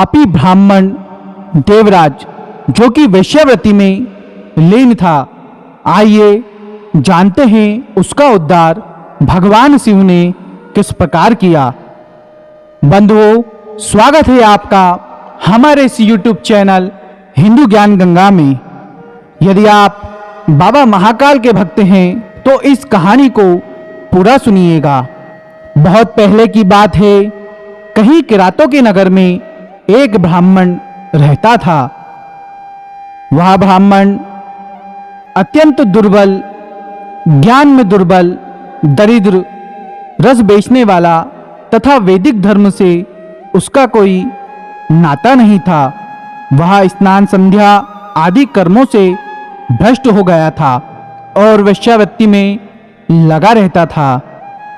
पापी ब्राह्मण देवराज जो कि वेश्यावृत्ति में लीन था। आइए जानते हैं उसका उद्धार भगवान शिव ने किस प्रकार किया। बंधुओं, स्वागत है आपका हमारे इस YouTube चैनल हिंदू ज्ञान गंगा में। यदि आप बाबा महाकाल के भक्त हैं तो इस कहानी को पूरा सुनिएगा। बहुत पहले की बात है, कहीं किरातों के नगर में एक ब्राह्मण रहता था। वह ब्राह्मण अत्यंत दुर्बल, ज्ञान में दुर्बल, दरिद्र, रस बेचने वाला तथा वैदिक धर्म से उसका कोई नाता नहीं था। वह स्नान संध्या आदि कर्मों से भ्रष्ट हो गया था और वेश्यावृत्ति में लगा रहता था।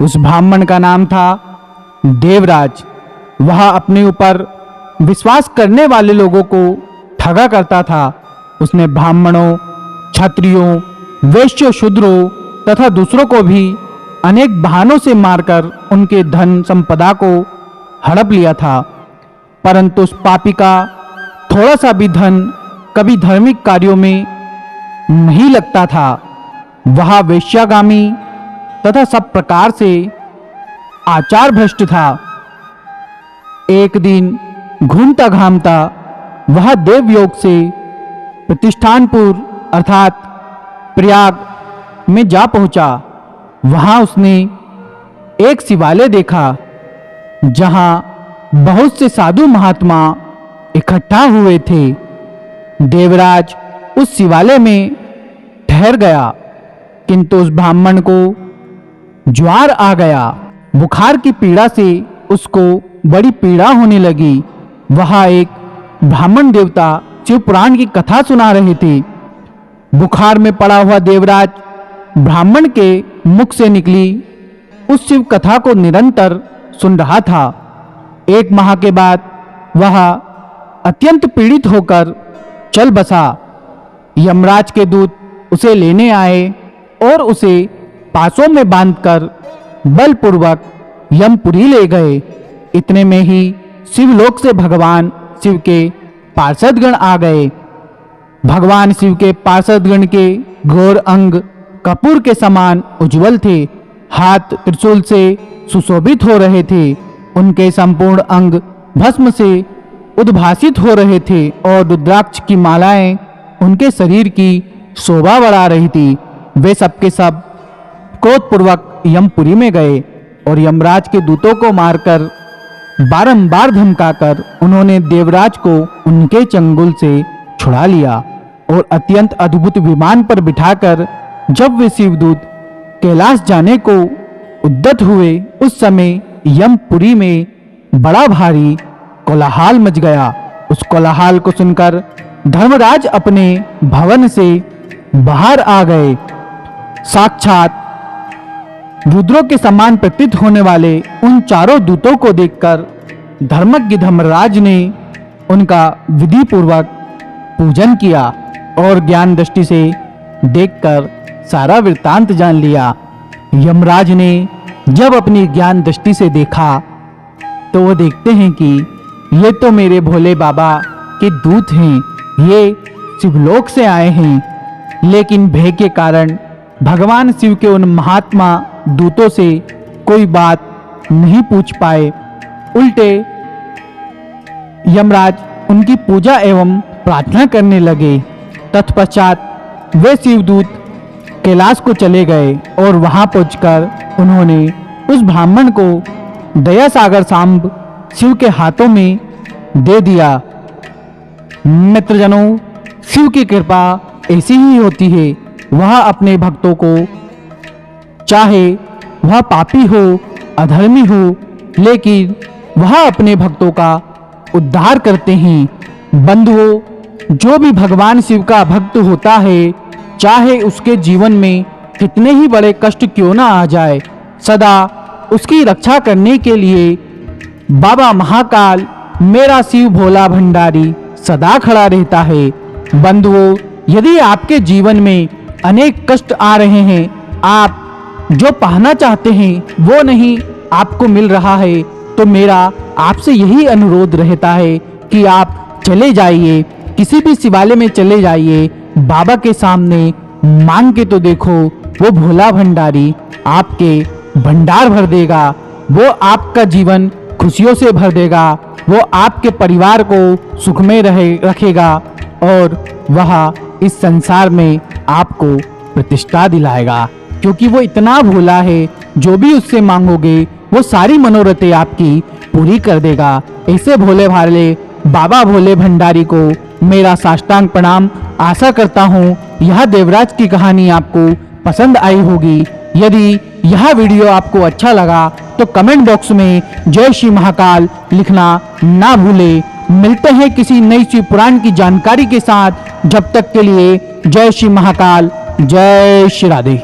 उस ब्राह्मण का नाम था देवराज। वह अपने ऊपर विश्वास करने वाले लोगों को ठगा करता था। उसने ब्राह्मणों, क्षत्रियों, वैश्यों, शूद्रों तथा दूसरों को भी अनेक बहानों से मारकर उनके धन संपदा को हड़प लिया था। परंतु उस पापी का थोड़ा सा भी धन कभी धार्मिक कार्यों में नहीं लगता था। वह वेश्यागामी तथा सब प्रकार से आचार भ्रष्ट था। एक दिन घूमता घामता वह देवयोग से प्रतिष्ठानपुर अर्थात प्रयाग में जा पहुंचा। वहां उसने एक शिवालय देखा जहां बहुत से साधु महात्मा इकट्ठा हुए थे। देवराज उस शिवालय में ठहर गया, किंतु उस ब्राह्मण को ज्वर आ गया। बुखार की पीड़ा से उसको बड़ी पीड़ा होने लगी। वह एक ब्राह्मण देवता शिव पुराण की कथा सुना रहे थे। बुखार में पड़ा हुआ देवराज ब्राह्मण के मुख से निकली उस शिव कथा को निरंतर सुन रहा था। एक माह के बाद वह अत्यंत पीड़ित होकर चल बसा। यमराज के दूत उसे लेने आए और उसे पासों में बांधकर बलपूर्वक यमपुरी ले गए। इतने में ही शिवलोक से भगवान शिव के पार्षदगण आ गए। भगवान शिव के पार्षदगण के गौर अंग कपूर के समान उज्जवल थे। हाथ त्रिशूल से सुशोभित हो रहे थे। उनके संपूर्ण अंग भस्म से उद्भासित हो रहे थे और रुद्राक्ष की मालाएं उनके शरीर की शोभा बढ़ा रही थी। वे सबके सब क्रोधपूर्वक यमपुरी में गए और यमराज के दूतों को मारकर बारंबार धमकाकर उन्होंने देवराज को उनके चंगुल से छुड़ा लिया और अत्यंत अद्भुत विमान पर बिठाकर जब वे शिवदूत कैलाश जाने को उद्यत हुए, उस समय यमपुरी में बड़ा भारी कोलाहल मच गया। उस कोलाहल को सुनकर धर्मराज अपने भवन से बाहर आ गए। साक्षात रुद्रों के समान प्रतीत होने वाले उन चारों दूतों को देखकर धर्मज्ञ धर्मराज ने उनका विधि पूर्वक पूजन किया और ज्ञान दृष्टि से देखकर सारा वृत्तांत जान लिया। यमराज ने जब अपनी ज्ञान दृष्टि से देखा तो वो देखते हैं कि ये तो मेरे भोले बाबा के दूत हैं, ये शिवलोक से आए हैं। लेकिन भय के कारण भगवान शिव के उन महात्मा दूतों से कोई बात नहीं पूछ पाए। उल्टे यमराज उनकी पूजा एवं प्रार्थना करने लगे। तत्पश्चात वे शिवदूत कैलाश को चले गए और वहां पहुंचकर उन्होंने उस ब्राह्मण को दया सागर सांब शिव के हाथों में दे दिया। मित्रजनों, शिव की कृपा ऐसी ही होती है। वह अपने भक्तों को, चाहे वह पापी हो, अधर्मी हो, लेकिन वह अपने भक्तों का उद्धार करते हैं। बंधुओं, जो भी भगवान शिव का भक्त होता है, चाहे उसके जीवन में कितने ही बड़े कष्ट क्यों ना आ जाए, सदा उसकी रक्षा करने के लिए बाबा महाकाल, मेरा शिव भोला भंडारी सदा खड़ा रहता है। बंधुओं, यदि आपके जीवन में अनेक कष्ट आ रहे हैं, आप जो पाना चाहते हैं वो नहीं आपको मिल रहा है, तो मेरा आपसे यही अनुरोध रहता है कि आप चले जाइए, किसी भी शिवालय में चले जाइए, बाबा के सामने मांग के तो देखो, वो भोला भंडारी आपके भंडार भर देगा, वो आपका जीवन खुशियों से भर देगा, वो आपके परिवार को सुख में रखेगा और वह इस संसार में आपको प्रतिष्ठा दिलाएगा, क्योंकि वो इतना भोला है। जो भी उससे मांगोगे वो सारी मनोरथें आपकी पूरी कर देगा। ऐसे भोले भाले बाबा भोले भंडारी को मेरा साष्टांग प्रणाम। आशा करता हूँ यह देवराज की कहानी आपको पसंद आई होगी। यदि यह वीडियो आपको अच्छा लगा तो कमेंट बॉक्स में जय श्री महाकाल लिखना ना भूले। मिलते हैं किसी नई शिव पुराण की जानकारी के साथ। जब तक के लिए जय श्री महाकाल, जय श्री राधे।